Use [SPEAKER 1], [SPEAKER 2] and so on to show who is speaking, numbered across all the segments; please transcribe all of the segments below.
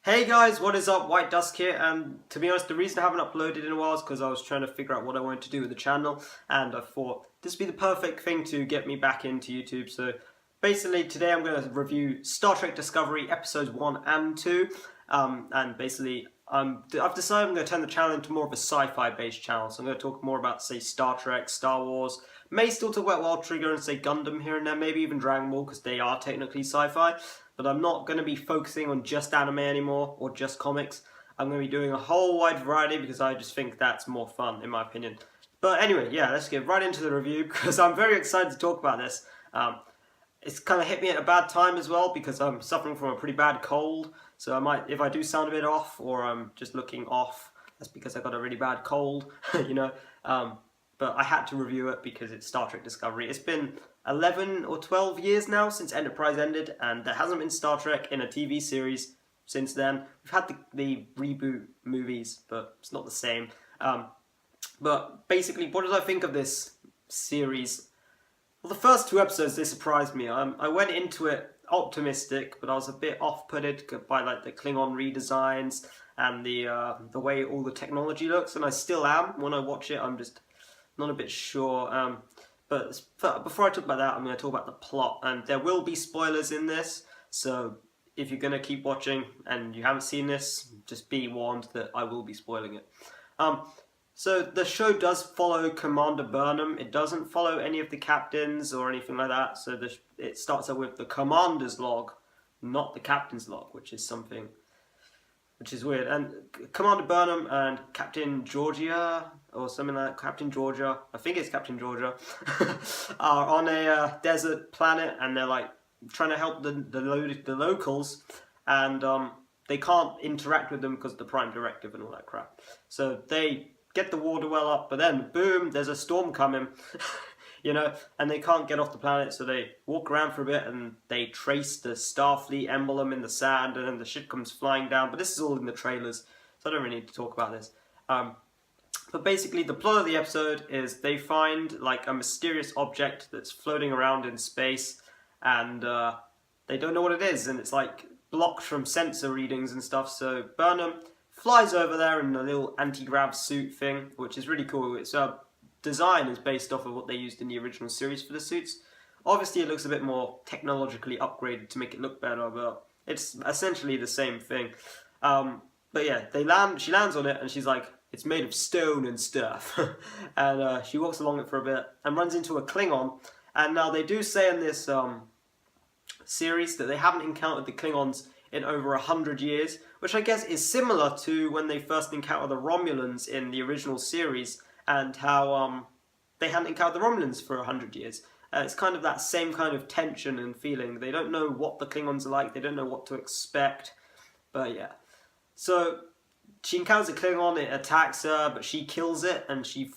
[SPEAKER 1] Hey guys, what is up? White Dusk here, and to be honest, the reason I haven't uploaded in a while is because I was trying to figure out what I wanted to do with the channel, and I thought this would be the perfect thing to get me back into YouTube. So basically, today I'm going to review Star Trek Discovery episodes 1 and 2, and basically I've decided I'm going to turn the channel into more of a sci-fi based channel. So I'm going to talk more about, say, Star Trek, Star Wars, may still talk about World Trigger and, say, Gundam here and there, maybe even Dragon Ball, because they are technically sci-fi. But I'm not going to be focusing on just anime anymore, or just comics. I'm going to be doing a whole wide variety because I just think that's more fun, in my opinion. But anyway, yeah, let's get right into the review because I'm very excited to talk about this. It's kind of hit me at a bad time as well because I'm suffering from a pretty bad cold. So I might, if I do sound a bit off or I'm just looking off, that's because I got a really bad cold, you know. But I had to review it because it's Star Trek Discovery. It's been 11 or 12 years now since Enterprise ended, and there hasn't been Star Trek in a TV series since then. We've had the reboot movies, but it's not the same. But basically, what did I think of this series? Well, the first two episodes, they surprised me. I went into it optimistic, but I was a bit off-putted by like the Klingon redesigns and the way all the technology looks, and I still am. When I watch it, I'm just not a bit sure. But before I talk about that, I'm going to talk about the plot, and there will be spoilers in this, so if you're going to keep watching and you haven't seen this, just be warned that I will be spoiling it. So the show does follow Commander Burnham. It doesn't follow any of the captains or anything like that, so it starts out with the Commander's log, not the Captain's log, which is weird. And Commander Burnham and Captain Georgia, or something like that, Captain Georgia, I think it's Captain Georgia, are on a desert planet, and they're like trying to help the locals, and they can't interact with them because of the Prime Directive and all that crap. So they get the water well up, but then boom, there's a storm coming. You know, and they can't get off the planet, so they walk around for a bit and they trace the Starfleet emblem in the sand, and then the ship comes flying down. But this is all in the trailers, so I don't really need to talk about this. But basically, the plot of the episode is they find like a mysterious object that's floating around in space, and they don't know what it is, and it's like blocked from sensor readings and stuff. So Burnham flies over there in a little anti-grav suit thing, which is really cool. It's design is based off of what they used in the original series for the suits. Obviously it looks a bit more technologically upgraded to make it look better, but it's essentially the same thing. But yeah, she lands on it and she's like, it's made of stone and stuff. And she walks along it for a bit and runs into a Klingon. And now they do say in this series that they haven't encountered the Klingons in over 100 years, which I guess is similar to when they first encountered the Romulans in the original series, and how they hadn't encountered the Romulans for 100 years. It's kind of that same kind of tension and feeling. They don't know what the Klingons are like, they don't know what to expect, but yeah. So she encounters a Klingon, it attacks her, but she kills it, and she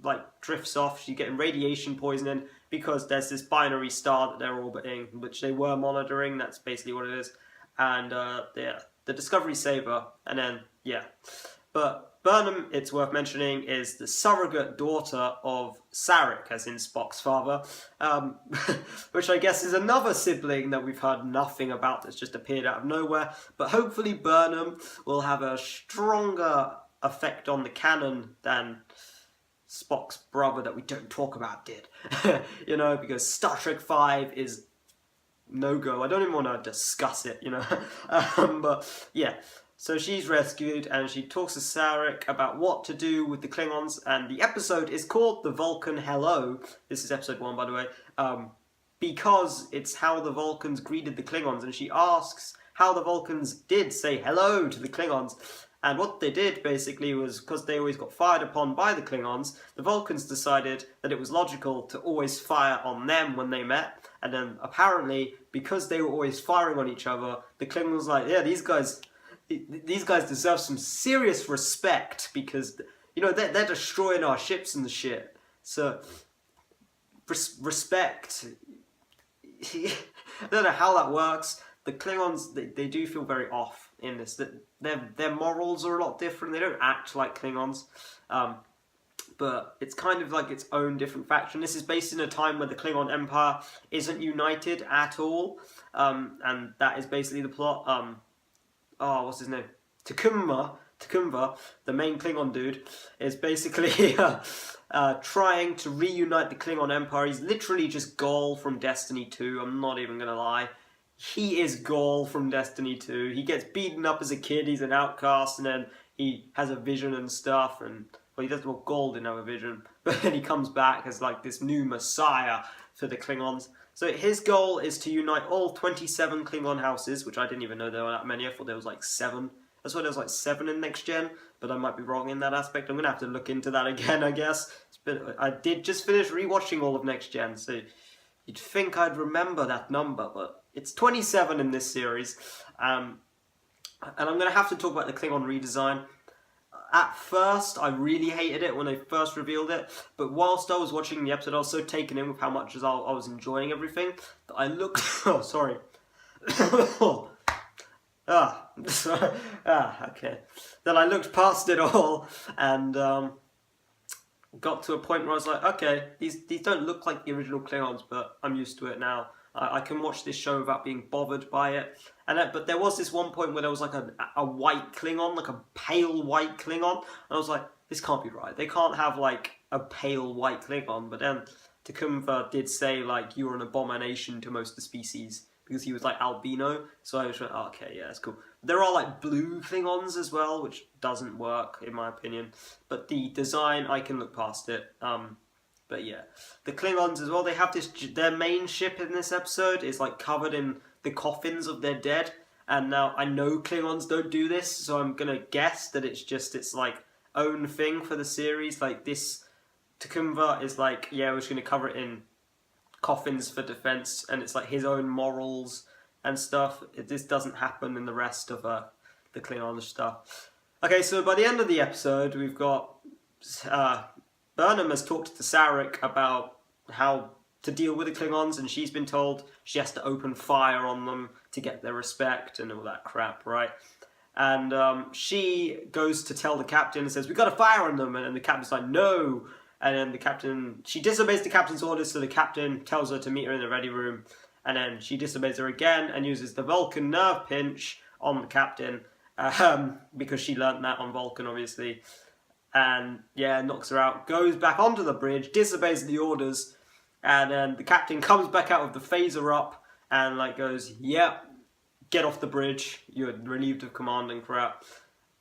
[SPEAKER 1] like drifts off. She's getting radiation poisoning because there's this binary star that they're orbiting, which they were monitoring. That's basically what it is. And yeah, the Discovery Saber, and then yeah. But Burnham, it's worth mentioning, is the surrogate daughter of Sarek, as in Spock's father, which I guess is another sibling that we've heard nothing about that's just appeared out of nowhere. But hopefully Burnham will have a stronger effect on the canon than Spock's brother that we don't talk about did. You know, because Star Trek V is no-go. I don't even want to discuss it, you know. But yeah. So she's rescued, and she talks to Sarek about what to do with the Klingons, and the episode is called The Vulcan Hello. This is episode 1, by the way, because it's how the Vulcans greeted the Klingons, and she asks how the Vulcans did say hello to the Klingons. And what they did, basically, was because they always got fired upon by the Klingons, the Vulcans decided that it was logical to always fire on them when they met, and then apparently, because they were always firing on each other, the Klingons were like, yeah, these guys deserve some serious respect because, you know, they're destroying our ships and the shit. So, respect. I don't know how that works. The Klingons, they do feel very off in this. That their morals are a lot different. They don't act like Klingons. But it's kind of like its own different faction. This is based in a time where the Klingon Empire isn't united at all. And that is basically the plot. what's his name? Tecumva, the main Klingon dude, is basically trying to reunite the Klingon Empire. He's literally just Gaul from Destiny 2, I'm not even gonna lie. He is Gaul from Destiny 2. He gets beaten up as a kid, he's an outcast, and then he has a vision and stuff, and, well, he doesn't, well, Gaul didn't have a vision, but then he comes back as, like, this new messiah for the Klingons. So his goal is to unite all 27 Klingon houses, which I didn't even know there were that many. I thought there was like 7. That's why there was like 7 in Next Gen, but I might be wrong in that aspect. I'm going to have to look into that again, I guess. I did just finish rewatching all of Next Gen, so you'd think I'd remember that number, but it's 27 in this series. And I'm going to have to talk about the Klingon redesign. At first, I really hated it when they first revealed it, but whilst I was watching the episode, I was so taken in with how much I was enjoying everything that I looked... Oh, sorry. Okay. Then I looked past it all and got to a point where I was like, okay, these don't look like the original Klingons, but I'm used to it now. I can watch this show without being bothered by it. But there was this one point where there was like a white Klingon, like a pale white Klingon, and I was like, this can't be right. They can't have like a pale white Klingon. But then Tecumva did say like, you're an abomination to most of the species, because he was like albino. So I was like, oh, okay, yeah, that's cool. There are like blue Klingons as well, which doesn't work in my opinion. But the design, I can look past it. But yeah, the Klingons as well, they have this, their main ship in this episode is like covered in the coffins of their dead. And now I know Klingons don't do this, so I'm gonna guess that it's like own thing for the series. Like this, Tecumva is like, yeah, we're just gonna cover it in coffins for defense, and it's like his own morals and stuff. This doesn't happen in the rest of the Klingon stuff. Okay, so by the end of the episode, we've got Burnham has talked to Sarek about how to deal with the Klingons, and she's been told she has to open fire on them to get their respect and all that crap, right? And she goes to tell the captain and says, we got to fire on them, and the captain's like, no. And then the captain, she disobeys the captain's orders, so the captain tells her to meet her in the ready room, and then she disobeys her again and uses the Vulcan nerve pinch on the captain, because she learnt that on Vulcan, obviously. And yeah, knocks her out, goes back onto the bridge, disobeys the orders, and then the captain comes back out with the phaser up and like goes, yep, get off the bridge, you're relieved of command and crap.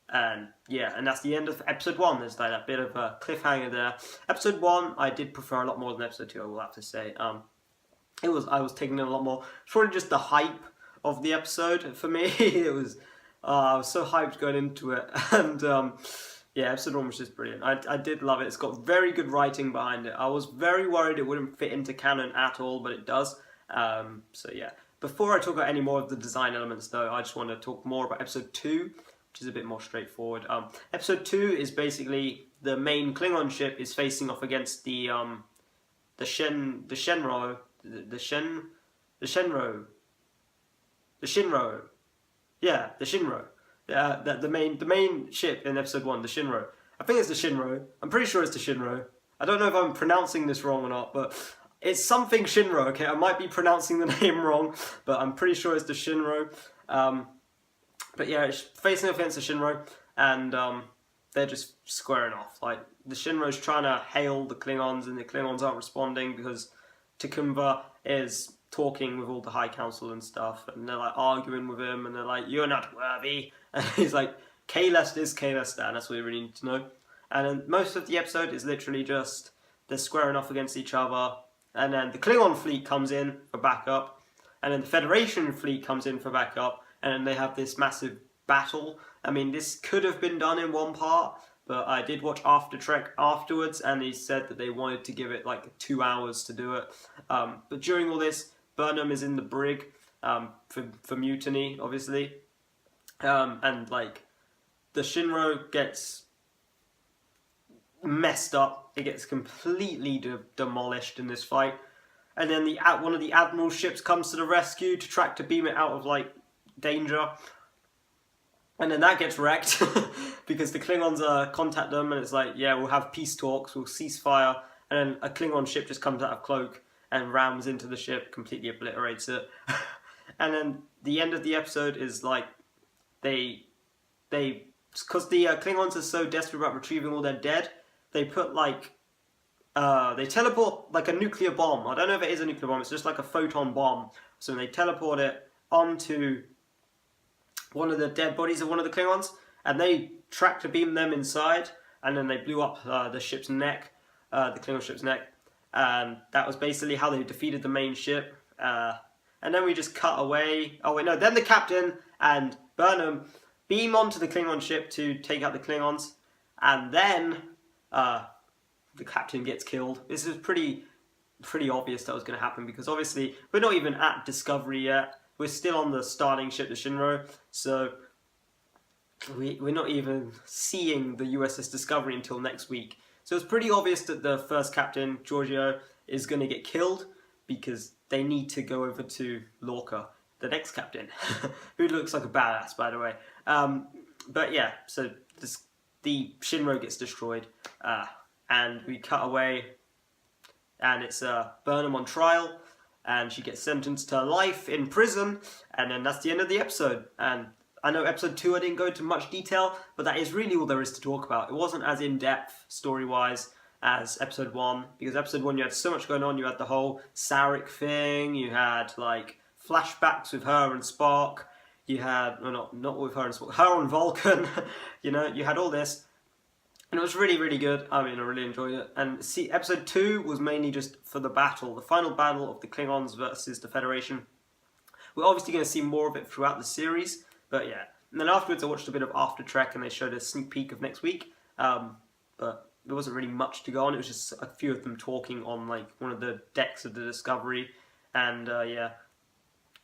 [SPEAKER 1] And yeah, and that's the end of episode 1. There's like a bit of a cliffhanger there. Episode 1 I did prefer a lot more than episode 2, I will have to say. I was taking it a lot more. It's probably just the hype of the episode for me. It was I was so hyped going into it, and yeah, episode 1 was just brilliant. I did love it. It's got very good writing behind it. I was very worried it wouldn't fit into canon at all, but it does. So yeah. Before I talk about any more of the design elements, though, I just want to talk more about episode 2, which is a bit more straightforward. Episode 2 is basically the main Klingon ship is facing off against the Shinra. Yeah, the Shinra. The main ship in episode 1, the Shinra. I think it's the Shinra. I'm pretty sure it's the Shinra. I don't know if I'm pronouncing this wrong or not, but it's something Shinra, okay? I might be pronouncing the name wrong, but I'm pretty sure it's the Shinra. But yeah, it's facing off against the Shinra, and they're just squaring off. Like, the Shinra's trying to hail the Klingons, and the Klingons aren't responding because Tecumva is talking with all the High Council and stuff, and they're like arguing with him, and they're like, you're not worthy, and he's like, K-less this, K-less that, and that's what you really need to know. And then most of the episode is literally just they're squaring off against each other, and then the Klingon fleet comes in for backup, and then the Federation fleet comes in for backup, and then they have this massive battle. I mean, this could have been done in one part, but I did watch After Trek afterwards, and he said that they wanted to give it like 2 hours to do it. But during all this, Burnham is in the brig for mutiny, obviously, and like the Shinra gets messed up. It gets completely demolished in this fight, and then one of the Admiral's ships comes to the rescue to beam it out of like danger, and then that gets wrecked because the Klingons contact them, and it's like, yeah, we'll have peace talks, we'll cease fire, and then a Klingon ship just comes out of cloak and rams into the ship, completely obliterates it. And then the end of the episode is like because the Klingons are so desperate about retrieving all their dead, they put like they teleport like a nuclear bomb. I don't know if it is a nuclear bomb. It's just like a photon bomb. So they teleport it onto one of the dead bodies of one of the Klingons, and they tractor beam them inside, and then they blew up the ship's neck, the Klingon ship's neck, and that was basically how they defeated the main ship. And then we just cut away. Oh wait, no. Then the captain and Burnham beam onto the Klingon ship to take out the Klingons, and then the captain gets killed. This is pretty obvious that was going to happen, because obviously we're not even at Discovery yet. We're still on the starting ship, the Shinra, so we're not even seeing the USS Discovery until next week. So it's pretty obvious that the first captain, Giorgio, is going to get killed, because they need to go over to Lorca, the next captain, who looks like a badass, by the way. But yeah, so the Shinra gets destroyed, and we cut away, and it's Burnham on trial, and she gets sentenced to life in prison, and then that's the end of the episode. And I know episode 2 I didn't go into much detail, but that is really all there is to talk about. It wasn't as in-depth, story-wise, as episode 1, because episode 1 you had so much going on. You had the whole Sarek thing, you had like flashbacks with her and Spock, you had, well, not with her and Spock, her and Vulcan, you know, you had all this. And it was really, really good. I mean, I really enjoyed it. And see, episode 2 was mainly just for the battle, the final battle of the Klingons versus the Federation. We're obviously going to see more of it throughout the series, but yeah. And then afterwards I watched a bit of After Trek, and they showed a sneak peek of next week. But there wasn't really much to go on. It was just a few of them talking on like one of the decks of the Discovery. And yeah.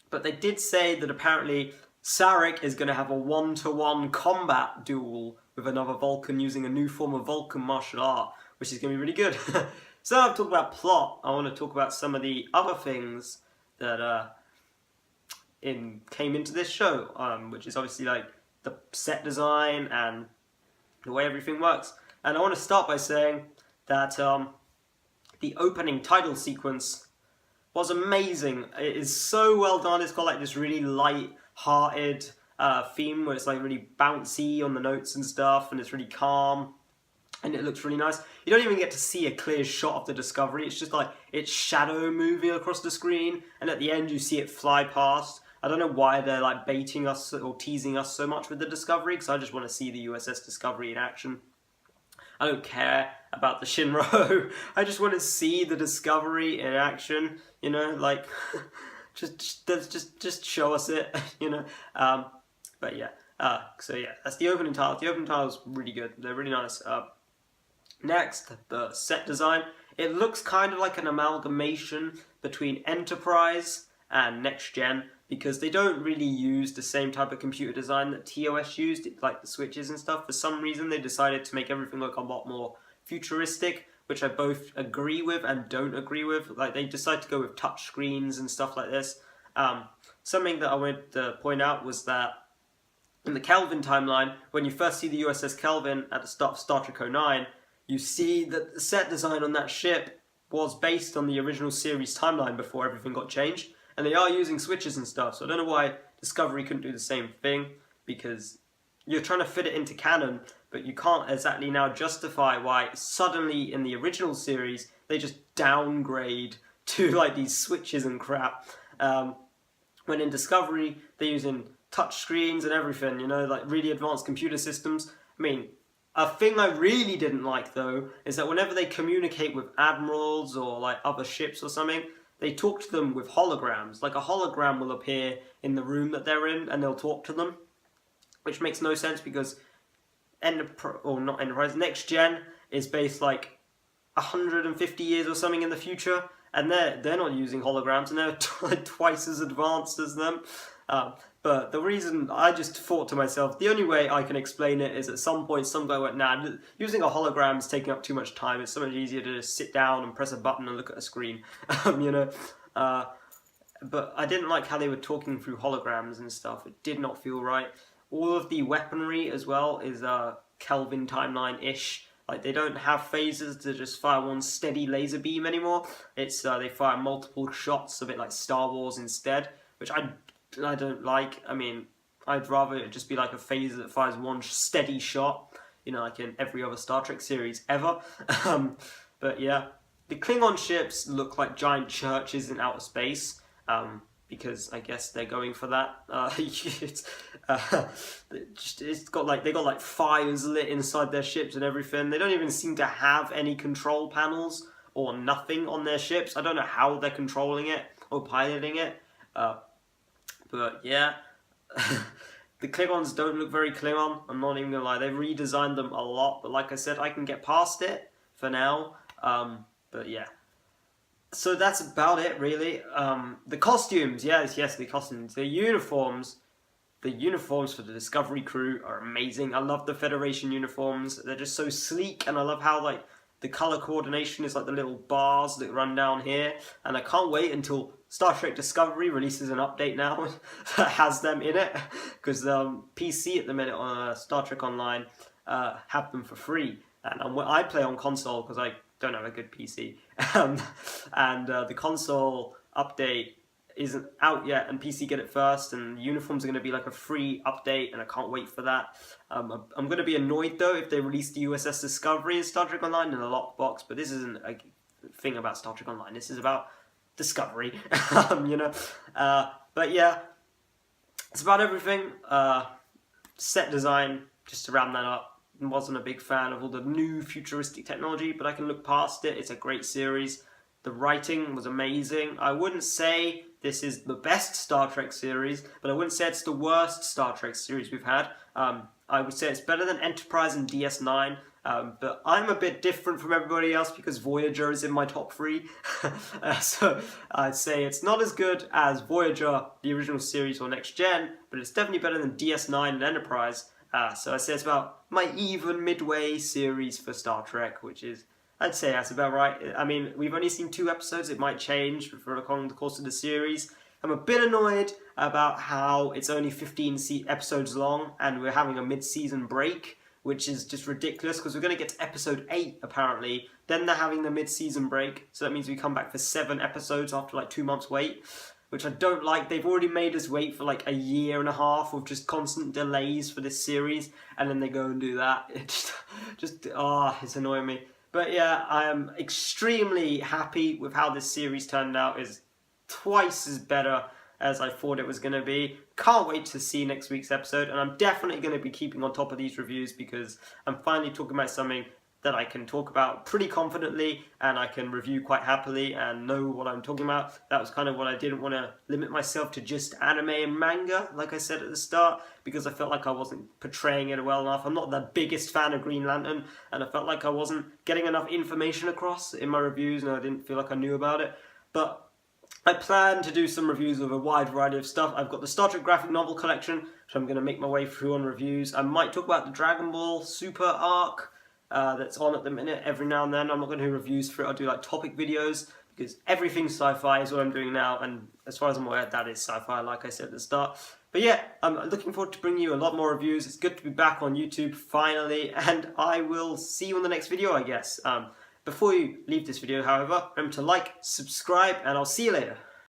[SPEAKER 1] But they did say that apparently Sarek is going to have a 1-to-1 combat duel with another Vulcan using a new form of Vulcan martial art, which is going to be really good. So I've talked about plot. I want to talk about some of the other things that came into this show, which is obviously like the set design and the way everything works. And I want to start by saying that the opening title sequence was amazing. It is so well done. It's got like this really light-hearted theme where it's like really bouncy on the notes and stuff, and it's really calm, and it looks really nice. You don't even get to see a clear shot of the Discovery. It's just like it's shadow moving across the screen, and at the end you see it fly past. I don't know why they're like baiting us or teasing us so much with the Discovery, because I just want to see the USS Discovery in action. I don't care about the Shinra. I just want to see the Discovery in action, you know, like just show us it, you know. But yeah, so yeah, that's the opening title. The opening title is really good. They're really nice. Next, the set design. It looks kind of like an amalgamation between Enterprise and Next Gen, because they don't really use the same type of computer design that TOS used, like the switches and stuff. For some reason, they decided to make everything look a lot more futuristic, which I both agree with and don't agree with. Like, they decided to go with touch screens and stuff like this. Something that I wanted to point out was that in the Kelvin timeline, when you first see the USS Kelvin at the start of Star Trek 09, you see that the set design on that ship was based on the original series timeline before everything got changed. And they are using switches and stuff, so I don't know why Discovery couldn't do the same thing, because you're trying to fit it into canon, but you can't exactly now justify why suddenly in the original series they just downgrade to like these switches and crap. When in Discovery they're using touch screens and everything, you know, like really advanced computer systems. I mean, a thing I really didn't like though is that whenever they communicate with admirals or like other ships or something, they talk to them with holograms. Like a hologram will appear in the room that they're in and they'll talk to them, which makes no sense because Next Gen is based like 150 years or something in the future, and they're not using holograms, and they're twice as advanced as them. But the reason, I just thought to myself, the only way I can explain it is at some point some guy went, nah, using a hologram is taking up too much time. It's so much easier to just sit down and press a button and look at a screen, you know. But I didn't like how they were talking through holograms and stuff. It did not feel right. All of the weaponry as well is Kelvin timeline-ish. Like, they don't have phasers to just fire one steady laser beam anymore. It's they fire multiple shots, a bit like Star Wars instead, which I don't like. I mean, I'd rather it just be like a phaser that fires one steady shot, like in every other Star Trek series ever. But yeah, the Klingon ships look like giant churches in outer space. Because I guess they're going for that. It's got like, they got like fires lit inside their ships and everything. They don't even seem to have any control panels or nothing on their ships. I don't know how they're controlling it or piloting it. But yeah, the Klingons don't look very Klingon. I'm not even gonna lie. They've redesigned them a lot, but like I said, I can get past it for now. But yeah. So that's about it, really. The costumes, yes, the costumes. The uniforms for the Discovery crew are amazing. I love the Federation uniforms. They're just so sleek, and I love how like the color coordination is like the little bars that run down here. And I can't wait until Star Trek Discovery releases an update now that has them in it, because PC at the minute on Star Trek Online have them for free, and I play on console because I don't have a good PC, and the console update isn't out yet, and PC get it first, and uniforms are going to be like a free update, and I can't wait for that. I'm going to be annoyed though if they release the USS Discovery in Star Trek Online in a lockbox, but this isn't a thing about Star Trek Online, this is about Discovery. But yeah, it's about everything. Set design, just to round that up, wasn't a big fan of all the new futuristic technology, but I can look past it. It's a great series. The writing was amazing. I wouldn't say this is the best Star Trek series, but I wouldn't say it's the worst Star Trek series we've had. I would say it's better than Enterprise and DS9, but I'm a bit different from everybody else because Voyager is in my top 3. So I'd say it's not as good as Voyager, the original series, or Next Gen, but it's definitely better than DS9 and Enterprise. So I'd say it's about my even midway series for Star Trek, which is, I'd say that's about right. I mean, we've only seen 2 episodes, it might change for along the course of the series. I'm a bit annoyed about how it's only 15 episodes long and we're having a mid-season break, which is just ridiculous because we're going to get to episode 8 apparently, then they're having the mid-season break, so that means we come back for 7 episodes after like 2 months wait, which I don't like. They've already made us wait for like a year and a half of just constant delays for this series, and then they go and do that. It's it's annoying me. But yeah, I am extremely happy with how this series turned out. It's twice as better as I thought it was going to be. Can't wait to see next week's episode, and I'm definitely going to be keeping on top of these reviews because I'm finally talking about something that I can talk about pretty confidently and I can review quite happily and know what I'm talking about. That was kind of what I didn't want to limit myself to just anime and manga, like I said at the start, because I felt like I wasn't portraying it well enough. I'm not the biggest fan of Green Lantern, and I felt like I wasn't getting enough information across in my reviews, and I didn't feel like I knew about it. But I plan to do some reviews of a wide variety of stuff. I've got the Star Trek graphic novel collection, which I'm going to make my way through on reviews. I might talk about the Dragon Ball Super arc, that's on at the minute every now and then. I'm not going to do reviews for it. I'll do like topic videos because everything sci-fi is what I'm doing now, and as far as I'm aware, that is sci-fi, like I said at the start. But yeah, I'm looking forward to bringing you a lot more reviews. It's good to be back on YouTube finally, and I will see you in the next video, I guess. Before you leave this video, however, remember to like, subscribe, and I'll see you later.